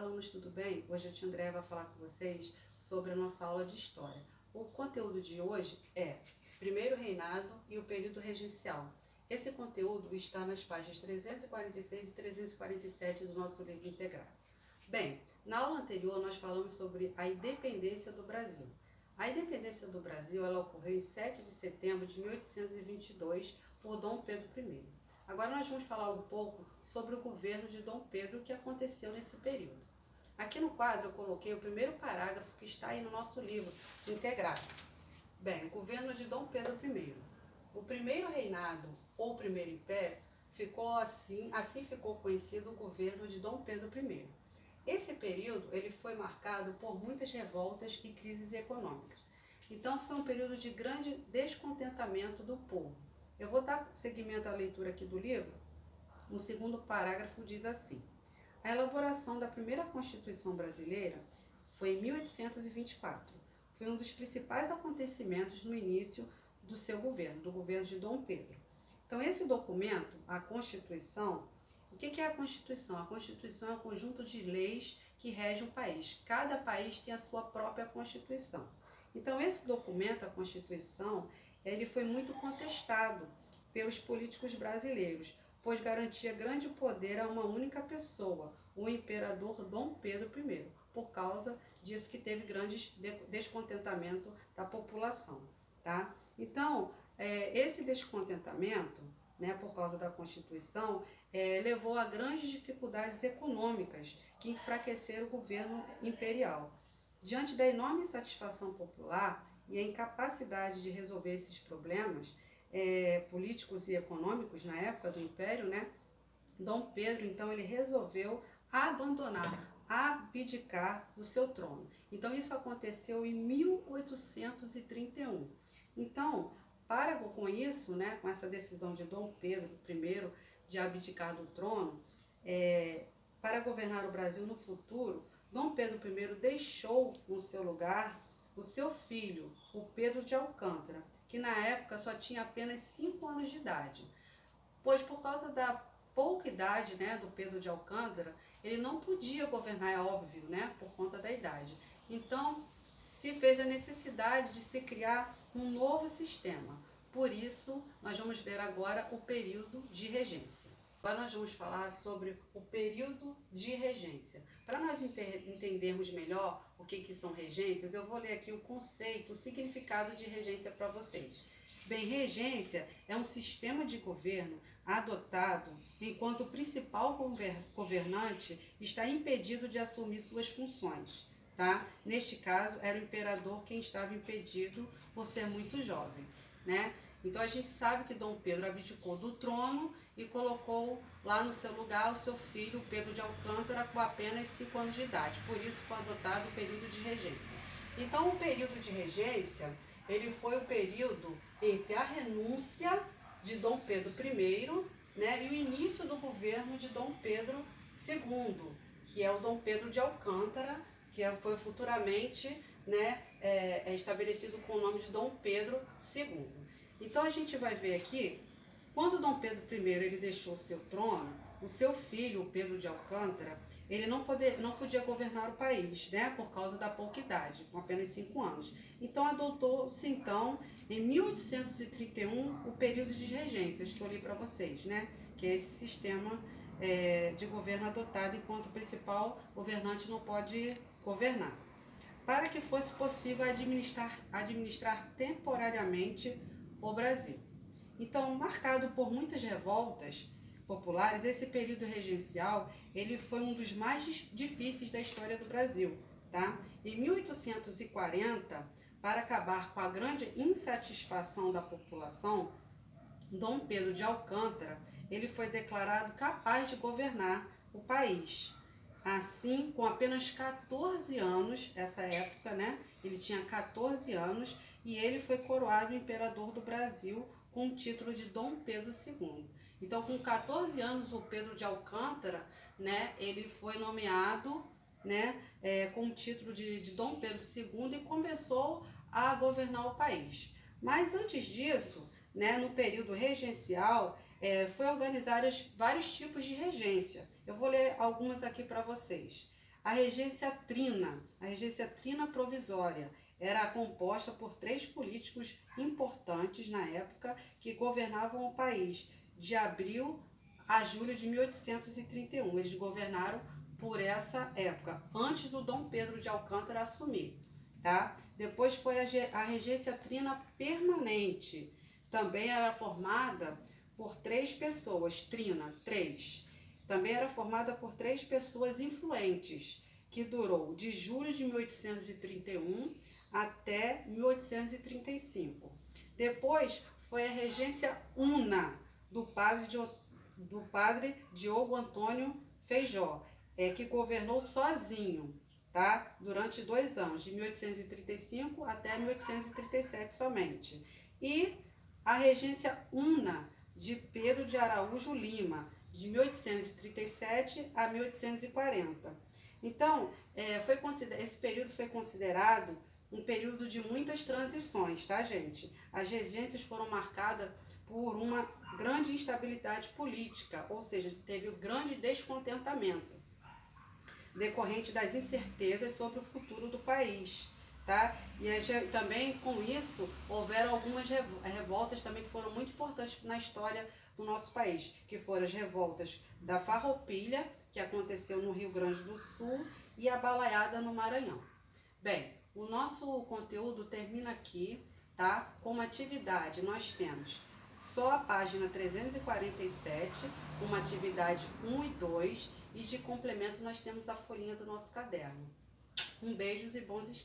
alunos, tudo bem? Hoje a tia Andréia vai falar com vocês sobre a nossa aula de História. O conteúdo de hoje é Primeiro Reinado e o Período Regencial. Esse conteúdo está nas páginas 346 e 347 do nosso livro integrado. Bem, na aula anterior nós falamos sobre a independência do Brasil. A independência do Brasil ela ocorreu em 7 de setembro de 1822 por Dom Pedro I. Agora nós vamos falar um pouco sobre o governo de Dom Pedro, o que aconteceu nesse período. Aqui no quadro eu coloquei o primeiro parágrafo que está aí no nosso livro integrado. Bem, o governo de Dom Pedro I. O primeiro reinado ou primeiro império ficou assim ficou conhecido o governo de Dom Pedro I. Esse período ele foi marcado por muitas revoltas e crises econômicas. Então foi um período de grande descontentamento do povo. Eu vou dar seguimento à leitura aqui do livro. O segundo parágrafo diz assim: a elaboração da primeira Constituição brasileira foi em 1824. Foi um dos principais acontecimentos no início do seu governo, do governo de Dom Pedro. Então esse documento, a Constituição, o que é a Constituição? A Constituição é um conjunto de leis que rege um país. Cada país tem a sua própria Constituição. Então esse documento, a Constituição, ele foi muito contestado pelos políticos brasileiros, pois garantia grande poder a uma única pessoa, o imperador Dom Pedro I, por causa disso que teve grande descontentamento da população, tá? Então, esse descontentamento, né, por causa da Constituição, levou a grandes dificuldades econômicas que enfraqueceram o governo imperial. Diante da enorme insatisfação popular e a incapacidade de resolver esses problemas políticos e econômicos na época do Império, né, Dom Pedro, então, ele resolveu abdicar do seu trono. Então, isso aconteceu em 1831. Então, com isso, né, com essa decisão de Dom Pedro I de abdicar do trono, para governar o Brasil no futuro, Dom Pedro I deixou no seu lugar o seu filho, o Pedro de Alcântara, que na época só tinha apenas 5 anos de idade. Pois por causa da pouca idade, né, do Pedro de Alcântara, ele não podia governar, é óbvio, né, por conta da idade. Então, se fez a necessidade de se criar um novo sistema. Por isso, nós vamos ver agora o período de regência. Agora nós vamos falar sobre o período de regência. Para nós entendermos melhor o que são regências, eu vou ler aqui o conceito, o significado de regência para vocês. Bem, regência é um sistema de governo adotado enquanto o principal governante está impedido de assumir suas funções, tá? Neste caso, era o imperador quem estava impedido por ser muito jovem, né? Então a gente sabe que Dom Pedro abdicou do trono e colocou lá no seu lugar o seu filho, Pedro de Alcântara, com apenas 5 anos de idade. Por isso foi adotado o período de regência. Então o período de regência, ele foi o período entre a renúncia de Dom Pedro I, né, e o início do governo de Dom Pedro II, que é o Dom Pedro de Alcântara, que foi futuramente, né, estabelecido com o nome de Dom Pedro II. Então a gente vai ver aqui, quando Dom Pedro I ele deixou o seu trono, o seu filho, o Pedro de Alcântara, ele não podia governar o país, né, por causa da pouca idade, com apenas 5 anos. Então adotou-se, então, em 1831, o período de regências, que eu li para vocês, né, que é esse sistema de governo adotado enquanto o principal governante não pode governar, para que fosse possível administrar temporariamente o Brasil. Então, marcado por muitas revoltas populares, esse período regencial ele foi um dos mais difíceis da história do Brasil, tá? Em 1840, para acabar com a grande insatisfação da população, Dom Pedro de Alcântara ele foi declarado capaz de governar o país. Assim, com apenas 14 anos, essa época, né? Ele tinha 14 anos e ele foi coroado imperador do Brasil com o título de Dom Pedro II. Então, com 14 anos, o Pedro de Alcântara, né? Ele foi nomeado, né? Com o título de Dom Pedro II e começou a governar o país. Mas antes disso, né? No período regencial, foi organizar vários tipos de regência. Eu vou ler algumas aqui para vocês. A regência trina provisória, era composta por 3 políticos importantes na época que governavam o país, de abril a julho de 1831. Eles governaram por essa época, antes do Dom Pedro de Alcântara assumir. Tá? Depois foi a regência trina permanente, também era formada por 3 pessoas, trina, 3. Também era formada por 3 pessoas influentes, que durou de julho de 1831 até 1835. Depois foi a regência una do padre Diogo Antônio Feijó, que governou sozinho, tá? Durante 2 anos, de 1835 até 1837 somente. E a regência una de Pedro de Araújo Lima, de 1837 a 1840. Então, esse período foi considerado um período de muitas transições, tá, gente? As regências foram marcadas por uma grande instabilidade política, ou seja, teve um grande descontentamento decorrente das incertezas sobre o futuro do país, tá? E também com isso houveram algumas revoltas também que foram muito importantes na história do nosso país, que foram as revoltas da Farroupilha, que aconteceu no Rio Grande do Sul, e a Balaiada no Maranhão. Bem, o nosso conteúdo termina aqui, tá? Como atividade nós temos só a página 347, uma atividade 1 e 2, e de complemento nós temos a folhinha do nosso caderno. Um beijo e bons estudos.